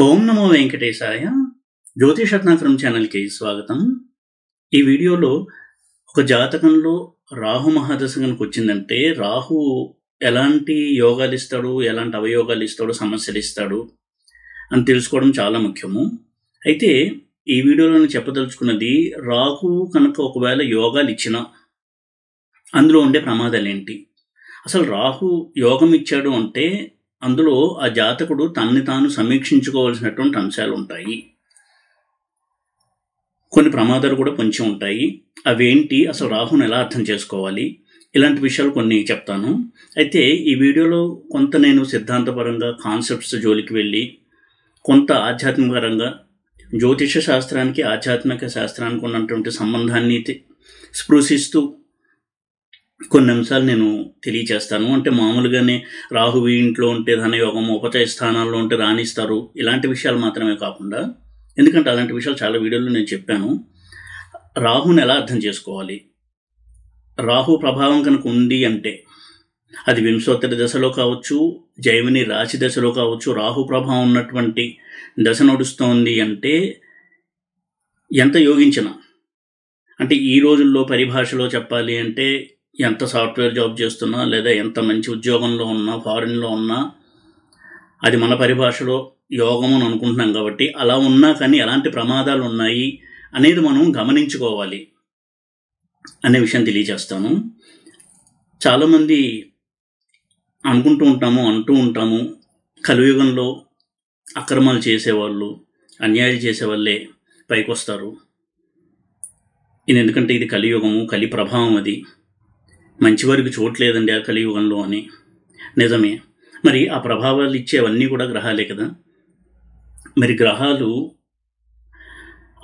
ఓం నమో వెంకటేశాయ. జ్యోతిషరత్నాకరం ఛానల్కి స్వాగతం. ఈ వీడియోలో ఒక జాతకంలో రాహు మహాదశ కనుక వచ్చిందంటే రాహు ఎలాంటి యోగాలు ఇస్తాడు, ఎలాంటి అవయోగాలు ఇస్తాడు, సమస్యలు ఇస్తాడు అని తెలుసుకోవడం చాలా ముఖ్యము. అయితే ఈ వీడియోలో నేను చెప్పదలుచుకున్నది, రాహు కనుక ఒకవేళ యోగాలు ఇచ్చినా అందులో ఉండే ప్రమాదాలు ఏంటి. అసలు రాహు యోగం ఇచ్చాడు అంటే అందులో ఆ జాతకుడు తనని తాను సమీక్షించుకోవాల్సినటువంటి అంశాలు ఉంటాయి. కొన్ని ప్రమాదాలు కూడా కొంచెం ఉంటాయి. అవేంటి, అసలు రాహుని ఎలా అర్థం చేసుకోవాలి, ఇలాంటి విషయాలు కొన్ని చెప్తాను. అయితే ఈ వీడియోలో కొంత నేను సిద్ధాంతపరంగా కాన్సెప్ట్స్ జోలికి వెళ్ళి, కొంత ఆధ్యాత్మికపరంగా జ్యోతిష శాస్త్రానికి ఆధ్యాత్మిక శాస్త్రానికి ఉన్నటువంటి సంబంధాన్ని స్పృశిస్తూ కొన్ని అంశాలు నేను తెలియచేస్తాను. అంటే మామూలుగానే రాహు ఇంట్లో ఉంటే ధనయోగం, ఉపచయ స్థానాల్లో ఉంటే రాణిస్తారు, ఇలాంటి విషయాలు మాత్రమే కాకుండా, ఎందుకంటే అలాంటి విషయాలు చాలా వీడియోలో నేను చెప్పాను. రాహుని ఎలా అర్థం చేసుకోవాలి, రాహు ప్రభావం కనుక ఉంది అంటే అది వింశోత్తర దశలో కావచ్చు, జైమిని రాశి దశలో కావచ్చు, రాహు ప్రభావం ఉన్నటువంటి దశ నడుస్తోంది అంటే ఎంత యోగించినా, అంటే ఈ రోజుల్లో పరిభాషలో చెప్పాలి అంటే ఎంత సాఫ్ట్వేర్ జాబ్ చేస్తున్నా, లేదా ఎంత మంచి ఉద్యోగంలో ఉన్నా, ఫారిన్లో ఉన్నా, అది మన పరిభాషలో యోగం అని అనుకుంటున్నాం. కాబట్టి అలా ఉన్నా కానీ ఎలాంటి ప్రమాదాలు ఉన్నాయి అనేది మనం గమనించుకోవాలి అనే విషయం తెలియజేస్తాను. చాలామంది అంటూ ఉంటాము కలియుగంలో అక్రమాలు చేసేవాళ్ళు, అన్యాయాలు చేసేవాళ్ళే పైకి వస్తారు. ఇది ఎందుకంటే ఇది కలియుగము, కలి ప్రభావం, అది మంచివారికి చోట్లేదండి ఆ కలియుగంలో అని. నిజమే, మరి ఆ ప్రభావాలు ఇచ్చేవన్నీ కూడా గ్రహాలే కదా. మరి గ్రహాలు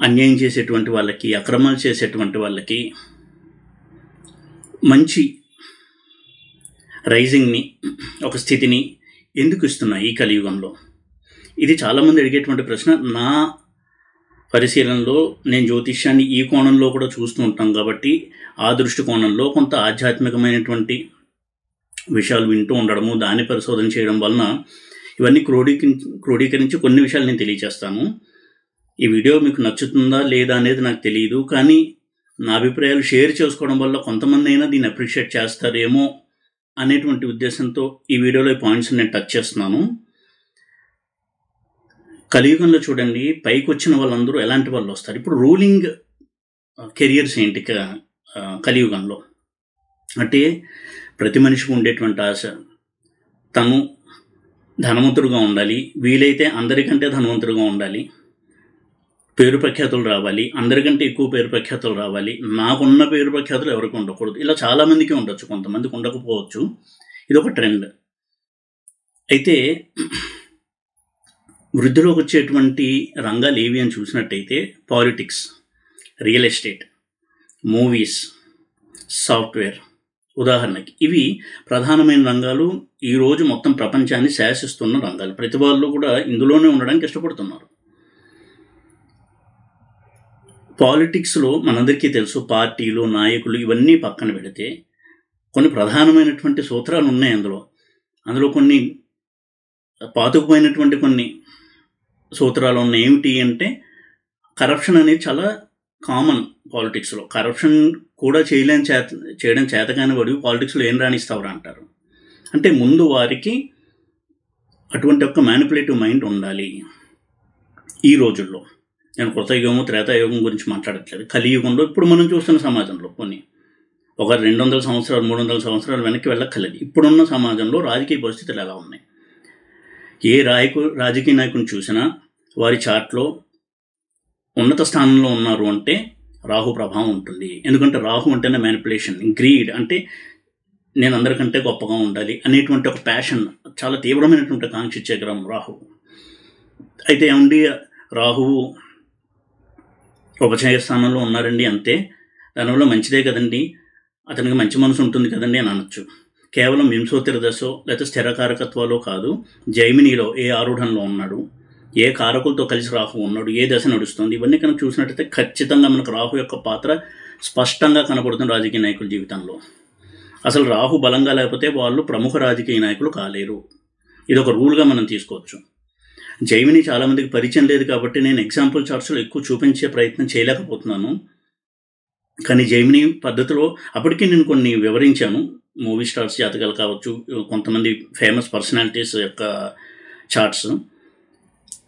అన్యాయం చేసేటువంటి వాళ్ళకి, అక్రమాలు చేసేటువంటి వాళ్ళకి మంచి రైజింగ్ని, ఒక స్థితిని ఎందుకు ఇస్తున్నాయి ఈ కలియుగంలో? ఇది చాలామంది అడిగేటువంటి ప్రశ్న. నా పరిశీలనలో నేను జ్యోతిష్యాన్ని ఈ కోణంలో కూడా చూస్తూ ఉంటాం కాబట్టి ఆ దృష్టి కోణంలో కొంత ఆధ్యాత్మికమైనటువంటి విషయాలు వింటూ ఉండడము, దాన్ని పరిశోధన చేయడం వలన ఇవన్నీ క్రోడీకరించి కొన్ని విషయాలు నేను తెలియజేస్తాను. ఈ వీడియో మీకు నచ్చుతుందా లేదా అనేది నాకు తెలియదు, కానీ నా అభిప్రాయాలు షేర్ చేసుకోవడం వల్ల కొంతమంది అయినా దీన్ని అప్రిషియేట్ చేస్తారేమో అనేటువంటి ఉద్దేశంతో ఈ వీడియోలో ఈ పాయింట్స్ నేను టచ్ చేస్తున్నాను. కలియుగంలో చూడండి, పైకి వచ్చిన వాళ్ళందరూ ఎలాంటి వాళ్ళు వస్తారు. ఇప్పుడు రూలింగ్ కెరియర్స్ ఏంటి కలియుగంలో అంటే, ప్రతి మనిషికి ఉండేటువంటి ఆశ తను ధనవంతుడుగా ఉండాలి, వీలైతే అందరికంటే ధనవంతుడుగా ఉండాలి, పేరు ప్రఖ్యాతులు రావాలి, అందరికంటే ఎక్కువ పేరు ప్రఖ్యాతులు రావాలి, నాకున్న పేరు ప్రఖ్యాతులు ఎవరికి ఉండకూడదు. ఇలా చాలామందికి ఉండొచ్చు, కొంతమందికి ఉండకపోవచ్చు. ఇది ఒక ట్రెండ్. అయితే వృద్ధిలోకి వచ్చేటువంటి రంగాలు ఏవి అని చూసినట్టయితే politics, real estate, movies, software, ఉదాహరణకి ఇవి ప్రధానమైన రంగాలు. ఈరోజు మొత్తం ప్రపంచాన్ని శాసిస్తున్న రంగాలు. ప్రతి వాళ్ళు కూడా ఇందులోనే ఉండడానికి ఇష్టపడుతున్నారు. పాలిటిక్స్లో మనందరికీ తెలుసు, పార్టీలు, నాయకులు ఇవన్నీ పక్కన పెడితే కొన్ని ప్రధానమైనటువంటి సూత్రాలు ఉన్నాయి అందులో కొన్ని పాతుకుపోయినటువంటి కొన్ని సూత్రాలు ఉన్నాయి. ఏమిటి అంటే, కరప్షన్ అనేది చాలా కామన్ పాలిటిక్స్లో. కరప్షన్ కూడా చేయడం చేతకాని వాడు పాలిటిక్స్లో ఏం రాణిస్తావరా అంటారు. అంటే ముందు వారికి అటువంటి ఒక మ్యానిపులేటివ్ మైండ్ ఉండాలి. ఈ రోజుల్లో నేను కృతయుగము, త్రేతాయుగం గురించి మాట్లాడట్లేదు. కలియుగంలో ఇప్పుడు మనం చూస్తున్న సమాజంలో కొన్ని ఒక 200 సంవత్సరాలు 300 సంవత్సరాలు వెనక్కి వెళ్ళక్కర్లేదు. ఇప్పుడున్న సమాజంలో రాజకీయ పరిస్థితులు ఎలా ఉన్నాయి, ఏ రాజకీయ నాయకుని చూసినా వారి చార్ట్లో ఉన్నత స్థానంలో ఉన్నారు అంటే రాహు ప్రభావం ఉంటుంది. ఎందుకంటే రాహు అంటేనే మ్యానిపులేషన్, గ్రీడ్, అంటే నేను అందరికంటే గొప్పగా ఉండాలి అనేటువంటి ఒక ప్యాషన్, చాలా తీవ్రమైనటువంటి కాంక్ష ఇచ్చే గ్రహం రాహు. అయితే ఏమండి, రాహువు ఉపచయ స్థానంలో ఉన్నారండి, అంతే, దానివల్ల మంచిదే కదండి, అతనికి మంచి మనసు ఉంటుంది కదండి అని అనొచ్చు. కేవలం వింశోత్తర దశో లేకపోతే స్థిరకారకత్వాలో కాదు, జైమినిలో ఏ ఆరూఢంలో ఉన్నాడు, ఏ కారకులతో కలిసి రాహు ఉన్నాడు, ఏ దశ నడుస్తుంది, ఇవన్నీ కనుక చూసినట్టయితే ఖచ్చితంగా మనకు రాహు యొక్క పాత్ర స్పష్టంగా కనపడుతుంది రాజకీయ నాయకుల జీవితంలో. అసలు రాహు బలంగా లేకపోతే వాళ్ళు ప్రముఖ రాజకీయ నాయకులు కాలేరు. ఇది ఒక రూల్గా మనం తీసుకోవచ్చు. జైమిని చాలామందికి పరిచయం లేదు కాబట్టి నేను ఎగ్జాంపుల్ చార్ట్స్లో ఎక్కువ చూపించే ప్రయత్నం చేయలేకపోతున్నాను. కానీ జైమిని పద్ధతిలో అప్పటికే నేను కొన్ని వివరించాను. మూవీ స్టార్స్ జాతకాలు కావచ్చు, కొంతమంది ఫేమస్ పర్సనాలిటీస్ యొక్క చార్ట్స్.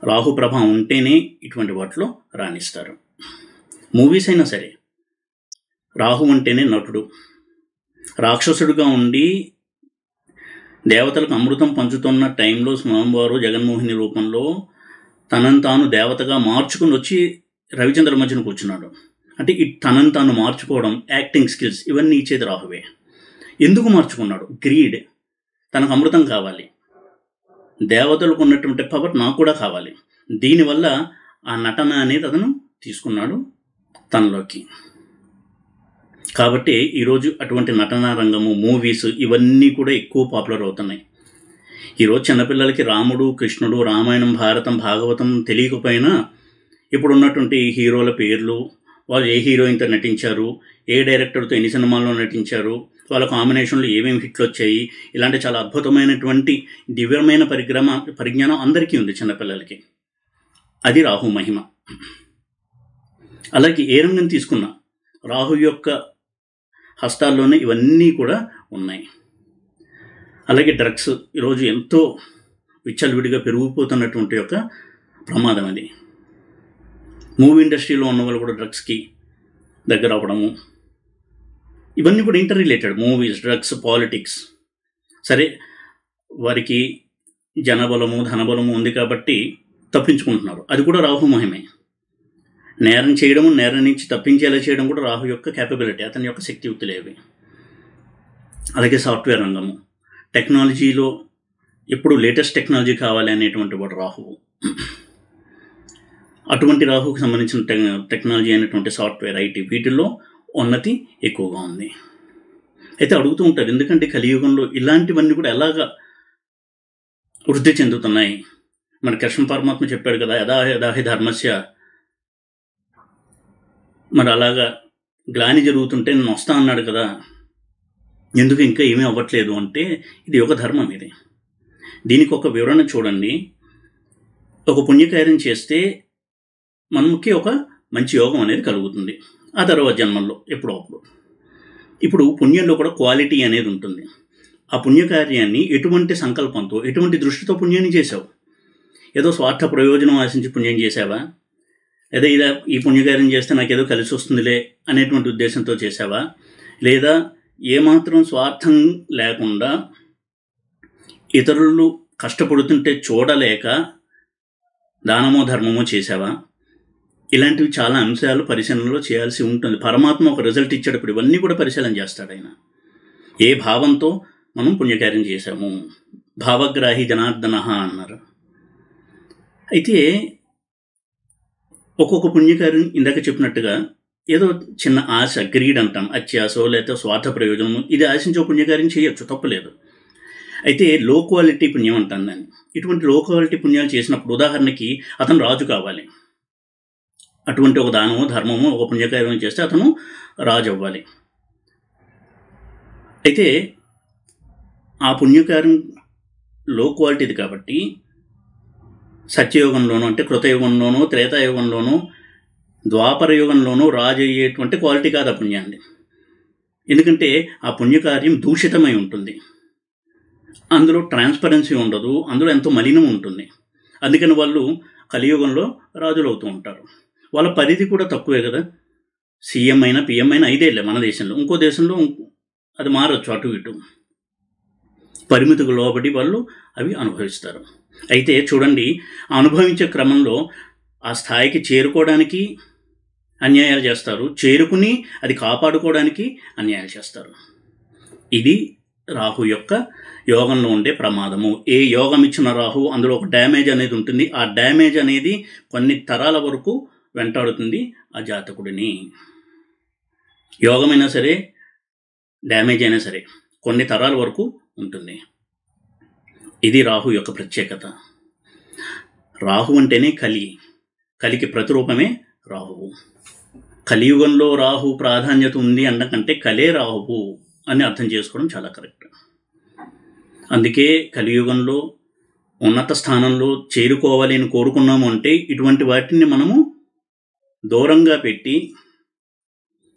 రాహు ప్రభావం ఉంటేనే ఇటువంటి వాటిలో రాణిస్తారు. మూవీస్ అయినా సరే రాహు అంటేనే నటుడు. రాక్షసుడిగా ఉండి దేవతలకు అమృతం పంచుతున్న టైంలో స్వామివారు జగన్మోహిని రూపంలో తనను తాను దేవతగా మార్చుకుని వచ్చి రవిచంద్ర మధ్యన కూర్చున్నాడు. అంటే తనను తాను మార్చుకోవడం, యాక్టింగ్ స్కిల్స్ ఇవన్నీ ఇచ్చేది రాహువే. ఎందుకు మార్చుకున్నాడు? గ్రీడ్. తనకు అమృతం కావాలి, దేవతలకు ఉన్నటువంటి పవర్ నాకు కూడా కావాలి. దీనివల్ల ఆ నటన అనేది అతను తీసుకున్నాడు తనలోకి. కాబట్టి ఈరోజు అటువంటి నటనా రంగము, మూవీస్ ఇవన్నీ కూడా ఎక్కువ పాపులర్ అవుతున్నాయి. ఈరోజు చిన్నపిల్లలకి రాముడు, కృష్ణుడు, రామాయణం, భారతం, భాగవతం తెలియకపోయినా ఇప్పుడు ఉన్నటువంటి హీరోల పేర్లు, వాళ్ళు ఏ హీరోయిన్తో నటించారు, ఏ డైరెక్టర్తో ఎన్ని సినిమాల్లో నటించారు, వాళ్ళ కాంబినేషన్లో ఏమేమి హిట్లు వచ్చాయి, ఇలాంటి చాలా అద్భుతమైనటువంటి దివ్యమైన పరిజ్ఞానం అందరికీ ఉంది చిన్నపిల్లలకి. అది రాహు మహిమ. అలాగే ఏ రంగం తీసుకున్నా రాహు యొక్క హస్తాల్లోనే ఇవన్నీ కూడా ఉన్నాయి. అలాగే డ్రగ్స్ ఈరోజు ఎంతో విచ్చలవిడిగా పెరిగిపోతున్నటువంటి యొక్క ప్రమాదం అది. మూవీ ఇండస్ట్రీలో ఉన్న వాళ్ళు కూడా డ్రగ్స్కి దగ్గర అవ్వడము, ఇవన్నీ కూడా inter related. Movies, drugs, politics. సరే, వారికి జనబలము, ధనబలము ఉంది కాబట్టి తప్పించుకుంటున్నారు. అది కూడా రాహు మహిమే. నేరం చేయడము, నేరం నుంచి తప్పించేలా చేయడం కూడా రాహు యొక్క క్యాపబిలిటీ, అతని యొక్క శక్తియుక్తులేవి. అలాగే సాఫ్ట్వేర్ రంగము, టెక్నాలజీలో ఎప్పుడు లేటెస్ట్ టెక్నాలజీ కావాలి అనేటువంటి వాడు రాహువు. అటువంటి రాహుకు సంబంధించిన టెక్నాలజీ అయినటువంటి సాఫ్ట్వేర్, ఐటీ, వీటిల్లో ఉన్నతి ఎక్కువగా ఉంది. అయితే అడుగుతూ ఉంటారు, ఎందుకంటే కలియుగంలో ఇలాంటివన్నీ కూడా ఎలాగా వృద్ధి చెందుతున్నాయి? మన కృష్ణ పరమాత్మ చెప్పాడు కదా, యదా యదాహి ధర్మస్య. మరి అలాగా గ్లాని జరుగుతుంటే నేను వస్తా అన్నాడు కదా, ఎందుకు ఇంకా ఏమీ అవ్వట్లేదు అంటే ఇది ఒక ధర్మం. ఇది దీనికి ఒక వివరణ చూడండి. ఒక పుణ్యకార్యం చేస్తే మనకి ఒక మంచి యోగం అనేది కలుగుతుంది ఆ తర్వాత జన్మల్లో ఎప్పుడో అప్పుడు. ఇప్పుడు పుణ్యంలో కూడా క్వాలిటీ అనేది ఉంటుంది. ఆ పుణ్యకార్యాన్ని ఎటువంటి సంకల్పంతో, ఎటువంటి దృష్టితో పుణ్యాన్ని చేసావు? ఏదో స్వార్థ ప్రయోజనం ఆశించి పుణ్యం చేసావా? లేదా ఈ పుణ్యకార్యం చేస్తే నాకేదో కలిసి వస్తుందిలే అనేటువంటి ఉద్దేశంతో చేసావా? లేదా ఏమాత్రం స్వార్థం లేకుండా ఇతరులు కష్టపడుతుంటే చూడలేక దానమో ధర్మమో చేసావా? ఇలాంటివి చాలా అంశాలు పరిశీలనలో చేయాల్సి ఉంటుంది. పరమాత్మ ఒక రిజల్ట్ ఇచ్చేటప్పుడు ఇవన్నీ కూడా పరిశీలన చేస్తాడు ఆయన. ఏ భావంతో మనం పుణ్యకార్యం చేశాము. భావగ్రాహి జనార్దన అన్నారు. అయితే ఒక్కొక్క పుణ్యకార్యం ఇందాక చెప్పినట్టుగా ఏదో చిన్న ఆశ, గ్రీడ్ అంటాం, అత్యాసో లేదా స్వార్థ ప్రయోజనము, ఇది ఆశించే పుణ్యకార్యం చేయొచ్చు, తప్పలేదు. అయితే లో క్వాలిటీ పుణ్యం అంటాను దాన్ని. ఇటువంటి లో క్వాలిటీ పుణ్యాలు చేసినప్పుడు, ఉదాహరణకి అతను రాజు కావాలి, అటువంటి ఒక దానమో ధర్మమో ఒక పుణ్యకార్యం చేస్తే అతను రాజు అవ్వాలి. అయితే ఆ పుణ్యకార్యం లో క్వాలిటీది కాబట్టి సత్యయుగంలోనూ, అంటే కృతయుగంలోనూ, త్రేతాయుగంలోనూ, ద్వాపర యుగంలోనూ రాజు అయ్యేటువంటి క్వాలిటీ కాదు ఆ పుణ్యాన్ని. ఎందుకంటే ఆ పుణ్యకార్యం దూషితమై ఉంటుంది, అందులో ట్రాన్స్పరెన్సీ ఉండదు, అందులో ఎంతో మలినం ఉంటుంది. అందుకని వాళ్ళు కలియుగంలో రాజులు అవుతూ ఉంటారు. వాళ్ళ పరిధి కూడా తక్కువే కదా. సీఎం అయినా పిఎం అయినా 5 ఏళ్ళే మన దేశంలో. ఇంకో దేశంలో అది మారచ్చు, అటు ఇటు పరిమితికి లోబడి వాళ్ళు అవి అనుభవిస్తారు. అయితే చూడండి, అనుభవించే క్రమంలో ఆ స్థాయికి చేరుకోవడానికి అన్యాయాలు చేస్తారు, చేరుకుని అది కాపాడుకోవడానికి అన్యాయాలు చేస్తారు. ఇది రాహు యొక్క యోగంలో ఉండే ప్రమాదము. ఏ యోగం ఇచ్చిన రాహు అందులో ఒక డ్యామేజ్ అనేది ఉంటుంది. ఆ డ్యామేజ్ అనేది కొన్ని తరాల వరకు వెంటాడుతుంది ఆ జాతకుడిని. యోగమైనా సరే, డ్యామేజ్ అయినా సరే కొన్ని తరాల వరకు ఉంటుంది. ఇది రాహు యొక్క ప్రత్యేకత. రాహు అంటేనే కలికి ప్రతిరూపమే రాహువు. కలియుగంలో రాహు ప్రాధాన్యత ఉంది అన్నకంటే కలే రాహువు అని అర్థం చేసుకోవడం చాలా కరెక్ట్. అందుకే కలియుగంలో ఉన్నత స్థానంలో చేరుకోవాలి అని కోరుకున్నాము అంటే ఇటువంటి వాటిని మనము దూరంగా పెట్టి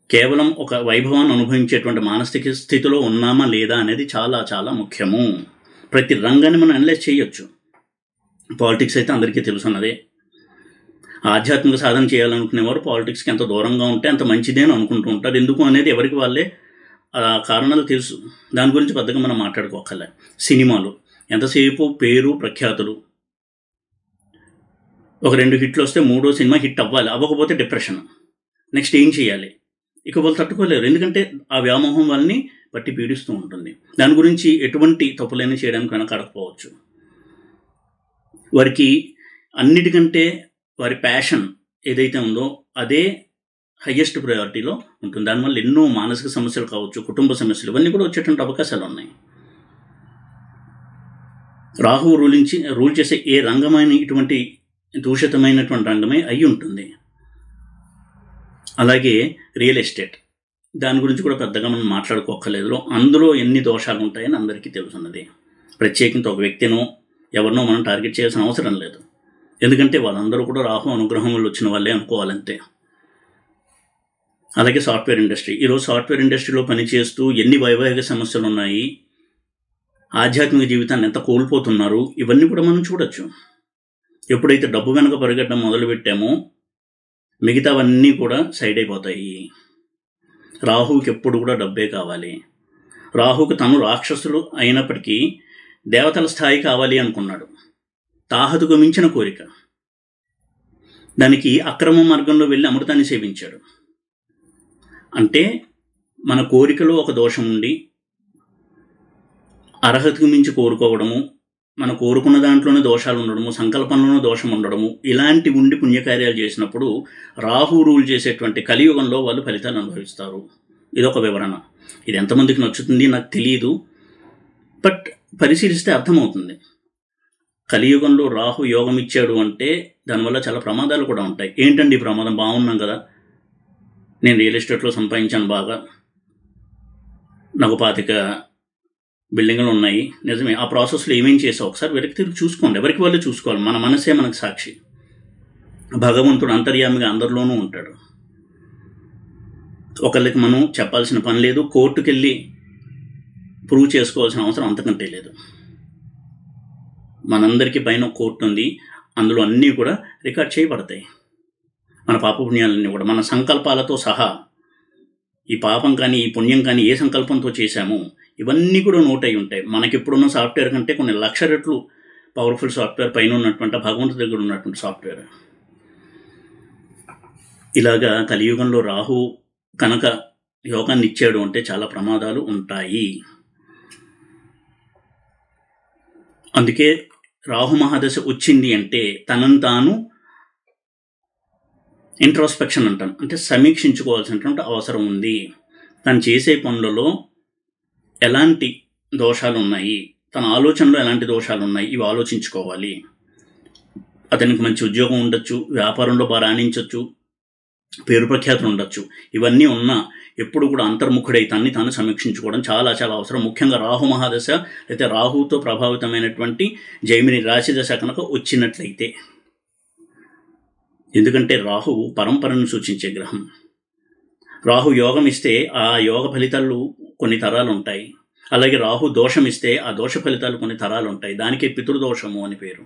కేవలం ఒక వైభవాన్ని అనుభవించేటువంటి మానసిక స్థితిలో ఉన్నామా లేదా అనేది చాలా చాలా ముఖ్యము. ప్రతి రంగాన్ని మనం అనలైజ్ చేయొచ్చు. పాలిటిక్స్ అయితే అందరికీ తెలుసున్నదే. ఆధ్యాత్మిక సాధన చేయాలనుకునేవారు పాలిటిక్స్కి ఎంత దూరంగా ఉంటే అంత మంచిదే అని అనుకుంటూ ఉంటారు. ఎందుకు అనేది ఎవరికి వాళ్ళే కారణాలు తెలుసు. దాని గురించి పెద్దగా మనం మాట్లాడుకోకలే. సినిమాలు ఎంతసేపు పేరు ప్రఖ్యాతులు, ఒక 2 హిట్లు వస్తే 3వ సినిమా హిట్ అవ్వాలి, అవ్వకపోతే డిప్రెషన్, నెక్స్ట్ ఏం చేయాలి, ఇక వాళ్ళు తట్టుకోలేరు. ఎందుకంటే ఆ వ్యామోహం వాళ్ళని బట్టి పీడిస్తూ ఉంటుంది. దాని గురించి ఎటువంటి తప్పులైనా చేయడానికి వెనకాడకపోవచ్చు. వారికి అన్నిటికంటే వారి ప్యాషన్ ఏదైతే ఉందో అదే హయ్యెస్ట్ ప్రయారిటీలో ఉంటుంది. దానివల్ల ఎన్నో మానసిక సమస్యలు కావచ్చు, కుటుంబ సమస్యలు, ఇవన్నీ కూడా వచ్చేటువంటి అవకాశాలు ఉన్నాయి. రాహువు రూల్ చేసే ఏ రంగమైన ఇటువంటి దూషితమైనటువంటి రంగమే అయి ఉంటుంది. అలాగే రియల్ ఎస్టేట్, దాని గురించి కూడా పెద్దగా మనం మాట్లాడుకోకలేదు. అందులో ఎన్ని దోషాలు ఉంటాయని అందరికీ తెలుసున్నది. ప్రత్యేకించి ఒక వ్యక్తినో ఎవరినో మనం టార్గెట్ చేయాల్సిన అవసరం లేదు. ఎందుకంటే వాళ్ళందరూ కూడా రాహు అనుగ్రహం వల్ల వచ్చిన వాళ్ళే అనుకోవాలంతే. అలాగే సాఫ్ట్వేర్ ఇండస్ట్రీ, ఈరోజు సాఫ్ట్వేర్ ఇండస్ట్రీలో పనిచేస్తూ ఎన్ని వైవాహిక సమస్యలు ఉన్నాయి, ఆధ్యాత్మిక జీవితాన్ని ఎంత కోల్పోతున్నారు, ఇవన్నీ కూడా మనం చూడొచ్చు. ఎప్పుడైతే డబ్బు వెనక పరిగెట్టడం మొదలుపెట్టామో మిగతావన్నీ కూడా సైడ్ అయిపోతాయి. రాహువుకి ఎప్పుడు కూడా డబ్బే కావాలి. రాహువుకి తను రాక్షసులు అయినప్పటికీ దేవతల స్థాయి కావాలి అనుకున్నాడు. తాహతుకు మించిన కోరిక. దానికి అక్రమ మార్గంలో వెళ్ళి అమృతాన్ని సేవించాడు. అంటే మన కోరికలో ఒక దోషం ఉండి అర్హతకు మించి కోరుకోవడము, మనం కోరుకున్న దాంట్లోనే దోషాలు ఉండడము, సంకల్పంలోనే దోషం ఉండడము, ఇలాంటి ఉండి పుణ్యకార్యాలు చేసినప్పుడు రాహు రూల్ చేసేటువంటి కలియుగంలో వాళ్ళు ఫలితాలు అనుభవిస్తారు. ఇదొక వివరణ. ఇది ఎంతమందికి నచ్చుతుంది నాకు తెలియదు, బట్ పరిశీలిస్తే అర్థమవుతుంది. కలియుగంలో రాహు యోగం ఇచ్చాడు అంటే దానివల్ల చాలా ప్రమాదాలు కూడా ఉంటాయి. ఏంటండి ఈ ప్రమాదం? బాగున్నాం కదా, నేను రియల్ ఎస్టేట్లో సంపాదించాను బాగా, నాకు 25 బిల్డింగ్లు ఉన్నాయి, నిజమే. ఆ ప్రాసెస్లో ఏమేం చేసావు ఒకసారి వెనక్కి తిరిగి చూసుకోండి. ఎవరికి వాళ్ళు చూసుకోవాలి. మన మనసే మనకు సాక్షి. భగవంతుడు అంతర్యామిగా అందరిలోనూ ఉంటాడు. ఒకళ్ళకి మనం చెప్పాల్సిన పని లేదు, కోర్టుకు వెళ్ళి ప్రూవ్ చేసుకోవాల్సిన అవసరం అంతకంటే లేదు. మనందరికీ పైన కోర్టు ఉంది, అందులో అన్నీ కూడా రికార్డ్ చేయబడతాయి. మన పాపపుణ్యాలన్నీ కూడా మన సంకల్పాలతో సహా, ఈ పాపం కానీ ఈ పుణ్యం కానీ ఏ సంకల్పంతో చేశామో ఇవన్నీ కూడా నోట్ అయి ఉంటాయి. మనకి ఇప్పుడున్న సాఫ్ట్వేర్ కంటే కొన్ని లక్ష రెట్లు పవర్ఫుల్ సాఫ్ట్వేర్ పైన ఉన్నటువంటి భగవంతుడి దగ్గర ఉన్నటువంటి సాఫ్ట్వేర్. ఇలాగా కలియుగంలో రాహు కనుక యోగాన్ని ఇచ్చాడు అంటే చాలా ప్రమాదాలు ఉంటాయి. అందుకే రాహు మహాదశ వచ్చింది అంటే తనను తాను ఇంట్రోస్పెక్షన్ అంటాం, అంటే సమీక్షించుకోవాల్సినటువంటి అవసరం ఉంది. తను చేసే పనులలో ఎలాంటి దోషాలు ఉన్నాయి, తన ఆలోచనలో ఎలాంటి దోషాలు ఉన్నాయి, ఇవి ఆలోచించుకోవాలి. అతనికి మంచి ఉద్యోగం ఉండొచ్చు, వ్యాపారంలో బాగా రాణించవచ్చు, పేరు ప్రఖ్యాతులు ఉండొచ్చు. ఇవన్నీ ఉన్నా ఎప్పుడు కూడా అంతర్ముఖుడై తన్ని తాను సమీక్షించుకోవడం చాలా చాలా అవసరం. ముఖ్యంగా రాహు మహాదశ అయితే రాహుతో ప్రభావితమైనటువంటి జైమిని రాశి దశ కనుక వచ్చినట్లయితే. ఎందుకంటే రాహు పరంపరను సూచించే గ్రహం. రాహు యోగం ఇస్తే ఆ యోగ ఫలితాలు కొన్ని తరాలు ఉంటాయి. అలాగే రాహు దోషం ఇస్తే ఆ దోష ఫలితాలు కొన్ని తరాలు ఉంటాయి. దానికే పితృదోషము అని పేరు.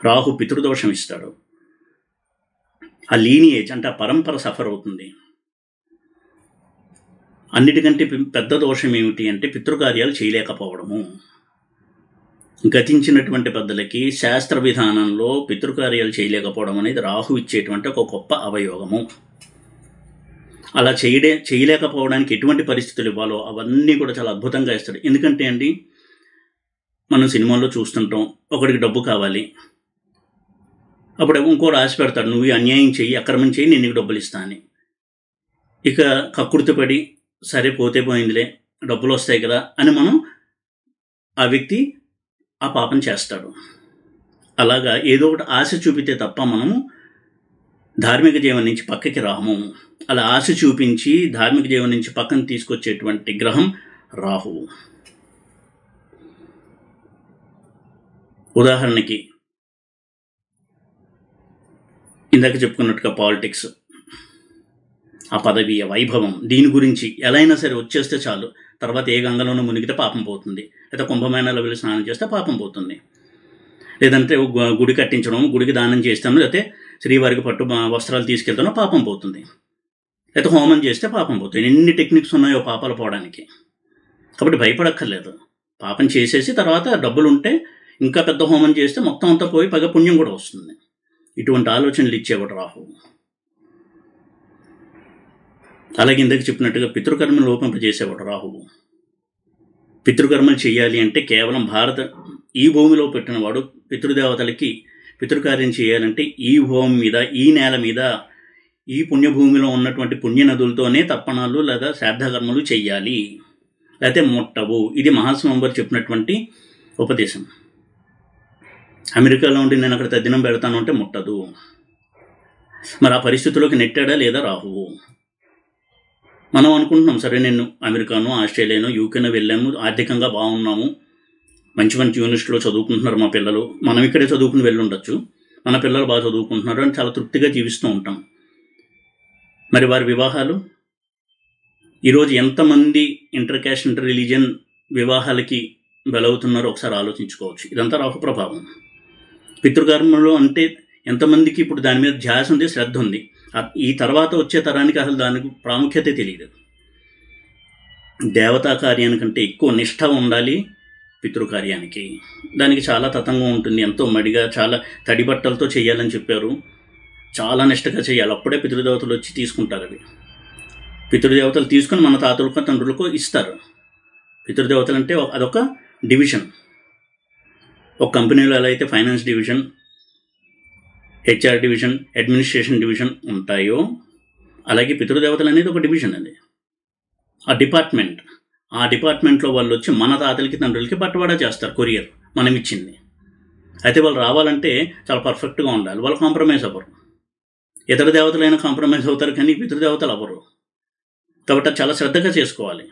రాహు పితృదోషం ఇస్తాడు. ఆ లీనియేజ్ అంటే ఆ పరంపర సఫర్ అవుతుంది. అన్నిటికంటే పెద్ద దోషం ఏమిటి అంటే పితృకార్యాలు చేయలేకపోవడము. గతించినటువంటి పెద్దలకి శాస్త్ర విధానంలో పితృకార్యాలు చేయలేకపోవడం అనేది రాహు ఇచ్చేటువంటి ఒక గొప్ప అవయోగము. అలా చేయలేకపోవడానికి ఎటువంటి పరిస్థితులు ఇవ్వాలో అవన్నీ కూడా చాలా అద్భుతంగా ఇస్తాడు. ఎందుకంటే అండి, మనం సినిమాల్లో చూస్తుంటాం, ఒకడికి డబ్బు కావాలి, అప్పుడు ఇంకోటి ఆశ పెడతాడు, నువ్వు అన్యాయం చెయ్యి, అక్రమం చెయ్యి, నేను నీకు డబ్బులు ఇస్తా అని. ఇక కక్కుర్తిపడి సరే పోతే పోయిందిలే, డబ్బులు వస్తాయి కదా అని మనం ఆ వ్యక్తి ఆ పాపం చేస్తాడు. అలాగా ఏదో ఒకటి ఆశ చూపితే తప్ప మనము ధార్మిక జీవనం నుంచి పక్కకి రాము. అలా ఆశ చూపించి ధార్మిక జీవనం నుంచి పక్కన తీసుకొచ్చేటువంటి గ్రహం రాహువు. ఉదాహరణకి ఇందాక చెప్పుకున్నట్టుగా పాలిటిక్స్, ఆ పదవి, ఆ వైభవం, దీని గురించి ఎలా అయినా సరే వచ్చేస్తే చాలు, తర్వాత ఏ గంగలోనూ మునిగితే పాపం పోతుంది, లేదా కుంభమేళాలో వెళ్ళి స్నానం చేస్తే పాపం పోతుంది, లేదంటే గుడి కట్టించడం, గుడికి దానం చేస్తాను, లేకపోతే శ్రీవారికి పట్టు వస్త్రాలు తీసుకెళ్తానో పాపం పోతుంది, లేకపోతే హోమం చేస్తే పాపం పోతుంది. ఎన్ని టెక్నిక్స్ ఉన్నాయో పాపాలు పోవడానికి. కాబట్టి భయపడక్కర్లేదు. పాపం చేసేసి తర్వాత డబ్బులు ఉంటే ఇంకా పెద్ద హోమం చేస్తే మొత్తం అంతా పోయి పగ పుణ్యం కూడా వస్తుంది. ఇటువంటి ఆలోచనలు ఇచ్చేవాడు రాహువు. అలాగే ఇందాక చెప్పినట్టుగా పితృకర్మలు లోపింపజేసేవాడు రాహువు. పితృకర్మలు చేయాలి అంటే కేవలం ఈ భూమిలో పెట్టినవాడు పితృదేవతలకి పితృకార్యం చేయాలంటే ఈ భూమి మీద, ఈ నేల మీద, ఈ పుణ్యభూమిలో ఉన్నటువంటి పుణ్యనదులతోనే తర్పణాలు లేదా శ్రాద్ధకర్మలు చెయ్యాలి, లేకపోతే ముట్టవు. ఇది మహాస్వామి చెప్పినటువంటి ఉపదేశం. అమెరికాలో ఉండి నేను అక్కడ తద్దినం పెడతాను అంటే ముట్టదు. మరి ఆ పరిస్థితుల్లోకి నెట్టాడా లేదా రాహువు? మనం అనుకుంటున్నాం, సరే నేను అమెరికాను, ఆస్ట్రేలియాను, యూకేనో వెళ్ళాము, ఆర్థికంగా బాగున్నాము, మంచి మంచి యూనివర్సిటీలో చదువుకుంటున్నారు మా పిల్లలు, మనం ఇక్కడే చదువుకుని వెళ్ళి ఉండొచ్చు, మన పిల్లలు బాగా చదువుకుంటున్నారు అని చాలా తృప్తిగా జీవిస్తూ ఉంటాం. మరి వారి వివాహాలు ఈరోజు ఎంతమంది ఇంటర్ క్యాస్ట్, ఇంటర్ రిలీజియన్ వివాహాలకి బలవుతున్నారో ఒకసారి ఆలోచించుకోవచ్చు. ఇదంతా రాహు ప్రభావం. పితృకర్మలు అంటే ఎంతమందికి ఇప్పుడు దాని మీద ధ్యాస ఉంది, శ్రద్ధ ఉంది. ఈ తర్వాత వచ్చే తరానికి అసలు దానికి ప్రాముఖ్యత తెలియదు. దేవతా కార్యానికంటే ఎక్కువ నిష్ఠ ఉండాలి పితృకార్యానికి. దానికి చాలా తతంగం ఉంటుంది, ఎంతో మడిగా, చాలా తడి బట్టలతో చేయాలని చెప్పారు, చాలా నిష్ఠగా చేయాలి. అప్పుడే పితృదేవతలు వచ్చి తీసుకుంటారు. అవి పితృదేవతలు తీసుకుని మన తాతలకు, తండ్రులకు ఇస్తారు. పితృదేవతలు అంటే అదొక డివిజన్. ఒక కంపెనీలో ఎలా అయితే finance division, HR division, administration division ఉంటాయో, అలాగే పితృదేవతలు అనేది ఒక డివిజన్. అది ఆ డిపార్ట్మెంట్. ఆ డిపార్ట్మెంట్లో వాళ్ళు వచ్చి మన తాతలకి, తండ్రులకి బట్టవాడా చేస్తారు, కొరియర్ మనం ఇచ్చింది. అయితే వాళ్ళు రావాలంటే చాలా పర్ఫెక్ట్గా ఉండాలి, వాళ్ళు కాంప్రమైజ్ అవ్వరు. ఇతర దేవతలైనా కాంప్రమైజ్ అవుతారు, కానీ పితృదేవతలు అవ్వరు. కాబట్టి అది చాలా శ్రద్ధగా చేసుకోవాలి.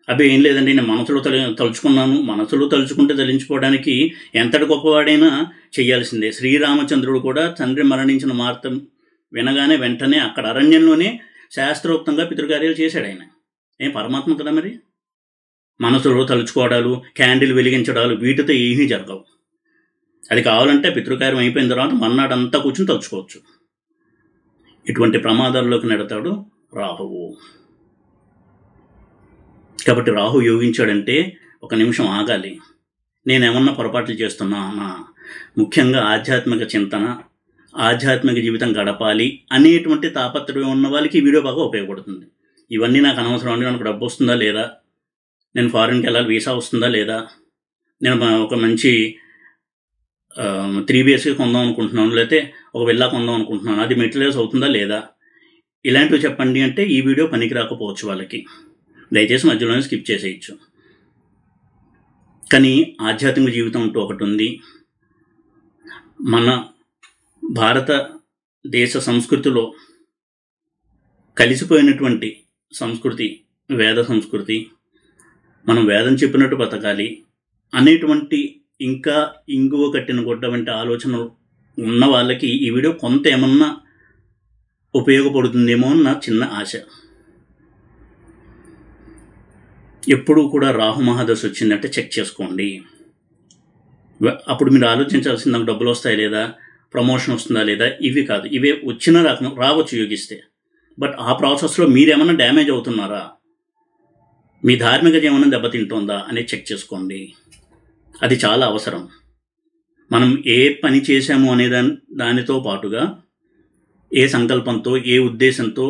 అవి ఏం లేదండి, నేను మనసులో తలుచుకున్నాను, మనసులో తలుచుకుంటే తలించుకోవడానికి ఎంతటి గొప్పవాడైనా చేయాల్సిందే. శ్రీరామచంద్రుడు కూడా తండ్రి మరణించిన వార్త వినగానే వెంటనే అక్కడ అరణ్యంలోనే శాస్త్రోక్తంగా పితృకార్యాలు చేశాడు ఆయన. ఏం పరమాత్మ కదా మరి. మనసులో తలుచుకోవడాలు, క్యాండిల్ వెలిగించడాలు, వీటితో ఏమీ జరగవు. అది కావాలంటే పితృకార్యం అయిపోయిన తర్వాత మన్నాడంతా కూర్చుని తలుచుకోవచ్చు. ఇటువంటి ప్రమాదాల్లోకి నెడతాడు రాహువు. కాబట్టి రాహు యోగించాడంటే ఒక నిమిషం ఆగాలి. నేనేమన్నా పొరపాట్లు చేస్తున్నానా, ముఖ్యంగా ఆధ్యాత్మిక చింతన, ఆధ్యాత్మిక జీవితం గడపాలి అనేటువంటి తాపత్రయం ఉన్న వాళ్ళకి ఈ వీడియో బాగా ఉపయోగపడుతుంది. ఇవన్నీ నాకు అనవసరం అండి, నాకు డబ్బు వస్తుందా లేదా, నేను ఫారిన్కి వెళ్ళాలి, వీసా వస్తుందా లేదా, నేను ఒక మంచి 3 BHK కొందాం అనుకుంటున్నాను, లేకపోతే ఒక విల్లా కొందాం అనుకుంటున్నాను, అది మెటీరియల్స్ అవుతుందా లేదా, ఇలాంటివి చెప్పండి అంటే ఈ వీడియో పనికి రాకపోవచ్చు వాళ్ళకి. దయచేసి మధ్యలోనే స్కిప్ చేసేయచ్చు. కానీ ఆధ్యాత్మిక జీవితం అంటూ ఒకటి ఉంది. మన భారతదేశ సంస్కృతిలో కలిసిపోయినటువంటి సంస్కృతి వేద సంస్కృతి. మనం వేదం చెప్పినట్టు బతకాలి అనేటువంటి, ఇంకా ఇంగువ కట్టిన గుడ్డ వంటి ఆలోచనలు ఉన్న వాళ్ళకి ఈ వీడియో కొంత ఏమన్నా ఉపయోగపడుతుందేమో అని నా చిన్న ఆశ. ఎప్పుడూ కూడా రాహు మహాదశ వచ్చిందంటే చెక్ చేసుకోండి. అప్పుడు మీరు ఆలోచించాల్సింది, నాకు డబ్బులు వస్తాయి లేదా, ప్రమోషన్ వస్తుందా లేదా, ఇవి కాదు. ఇవే వచ్చినా రావచ్చు యోగిస్తే. బట్ ఆ ప్రాసెస్లో మీరేమన్నా డ్యామేజ్ అవుతున్నారా, మీ ధార్మిక జీవనం దెబ్బతింటుందా అనేది చెక్ చేసుకోండి. అది చాలా అవసరం. మనం ఏ పని చేశాము అనే దానితో పాటుగా ఏ సంకల్పంతో, ఏ ఉద్దేశంతో,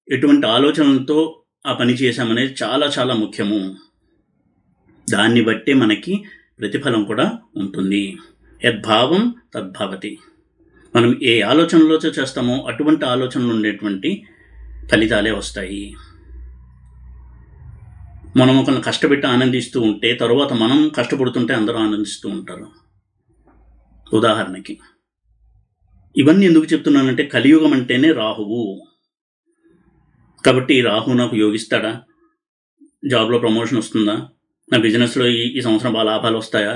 ఎటువంటి ఆలోచనలతో ఆ పని చేశామనేది చాలా చాలా ముఖ్యము. దాన్ని బట్టే మనకి ప్రతిఫలం కూడా ఉంటుంది. యద్భావం తద్భవతి. మనం ఏ ఆలోచనలో చేస్తామో అటువంటి ఆలోచనలు ఉండేటువంటి ఫలితాలే వస్తాయి. మనం ఒకరిని కష్టపెట్టి ఆనందిస్తూ ఉంటే తరువాత మనం కష్టపడుతుంటే అందరూ ఆనందిస్తూ ఉంటారు. ఉదాహరణకి ఇవన్నీ ఎందుకు చెప్తున్నానంటే, కలియుగం అంటేనే రాహువు. కాబట్టి రాహు నాకు యోగిస్తాడా, జాబ్లో ప్రమోషన్ వస్తుందా, నా బిజినెస్లో ఈ సంవత్సరం బాగా లాభాలు వస్తాయా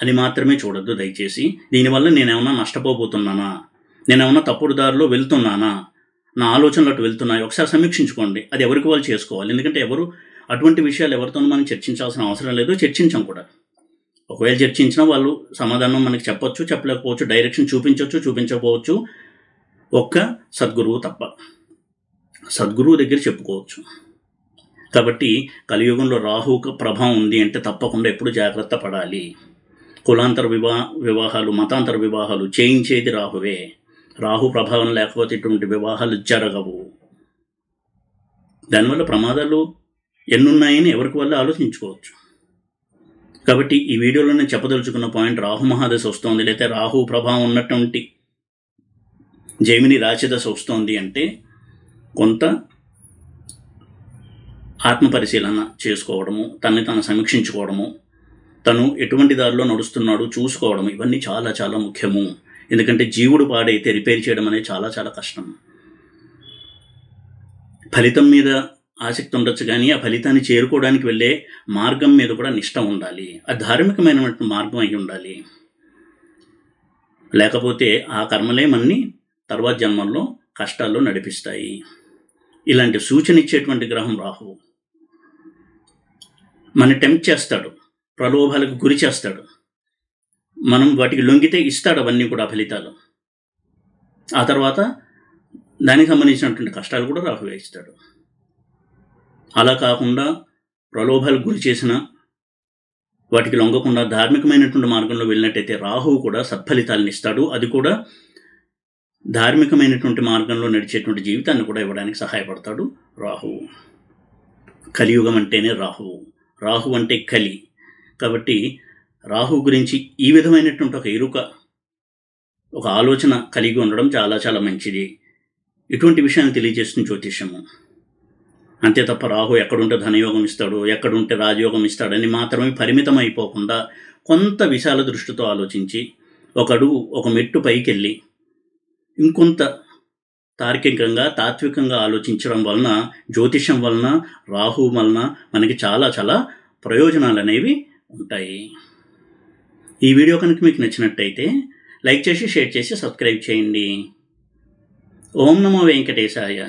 అని మాత్రమే చూడొద్దు దయచేసి. దీనివల్ల నేనేమన్నా నష్టపోబోతున్నానా, నేనేమన్నా తప్పుడు దారిలో వెళ్తున్నానా, నా ఆలోచనలు అటు వెళ్తున్నాయి, ఒకసారి సమీక్షించుకోండి. అది ఎవరికి వాళ్ళు చేసుకోవాలి. ఎందుకంటే ఎవరు అటువంటి విషయాలు ఎవరితోనూ మనం చర్చించాల్సిన అవసరం లేదు, చర్చించం కూడా. ఒకవేళ చర్చించినా వాళ్ళు సమాధానం మనకి చెప్పొచ్చు, చెప్పలేకపోవచ్చు, డైరెక్షన్ చూపించవచ్చు, చూపించకపోవచ్చు. ఒక్క సద్గురువు తప్ప, సద్గురువు దగ్గర చెప్పుకోవచ్చు. కాబట్టి కలియుగంలో రాహు ప్రభావం ఉంది అంటే తప్పకుండా ఎప్పుడు జాగ్రత్త పడాలి. కులాంతర వివాహాలు, మతాంతర వివాహాలు చేయించేది రాహువే. రాహు ప్రభావం లేకపోతే ఇటువంటి వివాహాలు జరగవు. దానివల్ల ప్రమాదాలు ఎన్నున్నాయని ఎవరికి వల్ల ఆలోచించుకోవచ్చు. కాబట్టి ఈ వీడియోలో నేను చెప్పదలుచుకున్న పాయింట్, రాహు మహాదశ వస్తోంది లేకపోతే రాహు ప్రభావం ఉన్నటువంటి జైమిని రాశిదశ వస్తోంది అంటే కొంత ఆత్మపరిశీలన చేసుకోవడము, తనని తాను సమీక్షించుకోవడము, తను ఎటువంటి దారిలో నడుస్తున్నాడు చూసుకోవడం, ఇవన్నీ చాలా చాలా ముఖ్యము. ఎందుకంటే జీవుడు పాడైతే రిపేర్ చేయడం అనేది చాలా చాలా కష్టం. ఫలితం మీద ఆసక్తి ఉండొచ్చు, కానీ ఆ ఫలితాన్ని చేరుకోవడానికి వెళ్ళే మార్గం మీద కూడా నిష్ట ఉండాలి. అది ధార్మికమైనటువంటి మార్గం అయి ఉండాలి. లేకపోతే ఆ కర్మలే మన్ని తర్వాత జన్మల్లో కష్టాల్లో నడిపిస్తాయి. ఇలాంటి సూచన ఇచ్చేటువంటి గ్రహం రాహువు. మన టెంప్ట్ చేస్తాడు, ప్రలోభాలకు గురి చేస్తాడు. మనం వాటికి లొంగితే ఇస్తాడు అవన్నీ కూడా ఫలితాలు. ఆ తర్వాత దానికి సంబంధించినటువంటి కష్టాలు కూడా రాహువే ఇస్తాడు. అలా కాకుండా ప్రలోభాలకు గురి చేసిన వాటికి లొంగకుండా ధార్మికమైనటువంటి మార్గంలో వెళ్ళినట్టయితే రాహువు కూడా సత్ఫలితాలను ఇస్తాడు. అది కూడా ధార్మికమైనటువంటి మార్గంలో నడిచేటువంటి జీవితాన్ని కూడా ఇవ్వడానికి సహాయపడతాడు రాహువు. కలియుగం అంటేనే రాహువు, రాహు అంటే కలి. కాబట్టి రాహు గురించి ఈ విధమైనటువంటి ఒక ఎరుక, ఒక ఆలోచన కలిగి ఉండడం చాలా చాలా మంచిది. ఇటువంటి విషయాన్ని తెలియజేస్తుంది జ్యోతిష్యము. అంతే తప్ప రాహు ఎక్కడుంటే ధనయోగం ఇస్తాడు, ఎక్కడుంటే రాజయోగం ఇస్తాడని మాత్రమే పరిమితం అయిపోకుండా కొంత విశాల దృష్టితో ఆలోచించి ఒక అడుగు, ఒక మెట్టు పైకి వెళ్ళి ఇంకొంత తార్కికంగా, తాత్వికంగా ఆలోచించడం వలన, జ్యోతిష్యం వలన, రాహు వలన మనకి చాలా చాలా ప్రయోజనాలు అనేవి ఉంటాయి. ఈ వీడియో కనుక మీకు నచ్చినట్టయితే లైక్ చేసి, షేర్ చేసి, సబ్స్క్రైబ్ చేయండి. ఓం నమో వెంకటేశాయ.